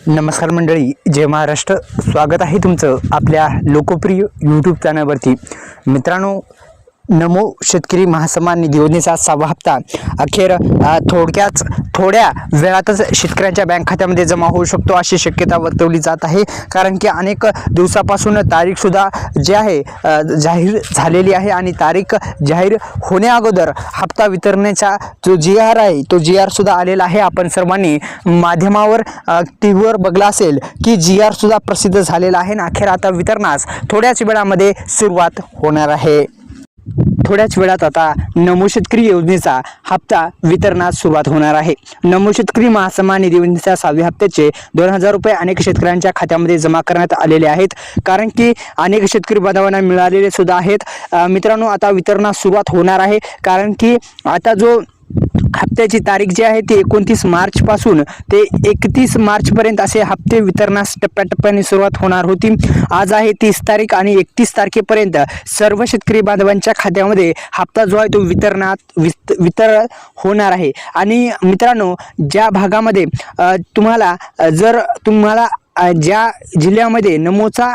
नमस्कार मंडळी, जय महाराष्ट्र. स्वागत आहे तुमचं आपल्या लोकप्रिय यूट्यूब चॅनलवरती. मित्रांनो, नमो शेतकरी महासन्मान निधी योजनेचा 6वा हप्ता अखेर थोड्या वेळातच शेतकऱ्यांच्या बँक खात्यामध्ये जमा होऊ शकतो अशी शक्यता वर्तवली जात आहे. कारण की अनेक दिवसापासून तारीखसुद्धा जी आहे जाहीर झालेली आहे आणि तारीख जाहीर होण्या अगोदर हप्ता वितरणाचा जो GR आहे तो GR सुद्धा आलेला आहे. आपण सर्वांनी माध्यमावर टीव्हीवर बघला असेल की GR सुद्धा प्रसिद्ध झालेला आहे आणि अखेर आता वितरणास थोड्याच वेळामध्ये सुरुवात होणार आहे. थोड्याच वेळात आता नमो शेतकरी योजनेचा हप्ता वितरणास सुरुवात होणार आहे. नमो शेतकरी महासन्मान निधी योजनेच्या 6व्या हप्त्याचे 2000 रुपये अनेक शेतकऱ्यांच्या खात्यामध्ये जमा करण्यात आलेले आहेत. कारण की अनेक शेतकरी बांधवांना मिळालेले सुद्धा आहेत. मित्रांनो, आता वितरणास सुरुवात होणार आहे. कारण की आता जो हप्त्याची तारीख जी आहे ती 29 मार्च पासून ते 31 मार्च पर्यंत असे हप्ते वितरणास टप्प्याटप्प्याने सुरुवात होणार होती. आज आहे 30 तारीख आणि 31 तारखेपर्यंत सर्व शेतकरी बांधवांच्या खात्यामध्ये हप्ता जो आहे तो वितरण होणार आहे. आणि मित्रांनो, ज्या भागामध्ये तुम्हाला ज्या जिल्ह्यामध्ये नमोचा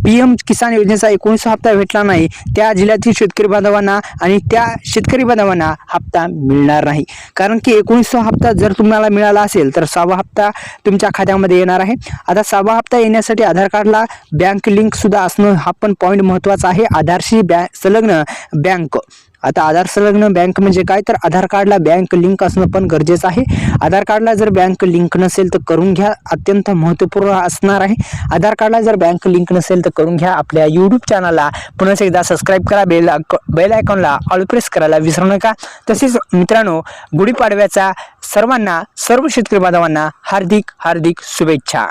PM किसान योजनेचा 19 हप्ता भेटला नाही त्या जिल्ह्यातील शेतकरी बांधवांना आणि त्या शेतकरी बांधवांना हप्ता मिळणार नाही. कारण की 19 हप्ता जर तुम्हाला मिळाला असेल तर 6वा हप्ता तुमच्या खात्यामध्ये येणार आहे. आता 6वा हप्ता येण्यासाठी आधार कार्डला बँक लिंक सुद्धा असणं हा पण पॉईंट महत्त्वाचा आहे. आधारशी संलग्न बँक. आता आधार संलग्न बँक म्हणजे काय, तर आधार कार्डला बँक लिंक असणं पण गरजेचं आहे. आधार कार्डला जर बँक लिंक नसेल तर करून घ्या, अत्यंत महत्त्वपूर्ण असणार आहे. आधार कार्डला जर बँक लिंक नसेल तर करून घ्या. आपल्या यूट्यूब चॅनलला पुन्हा एकदा सबस्क्राईब करा, बेल आयकॉनला ऑल प्रेस करायला विसरू नका. तसेच मित्रांनो, गुढीपाडव्याचा सर्व शेतकरी बांधवांना हार्दिक शुभेच्छा.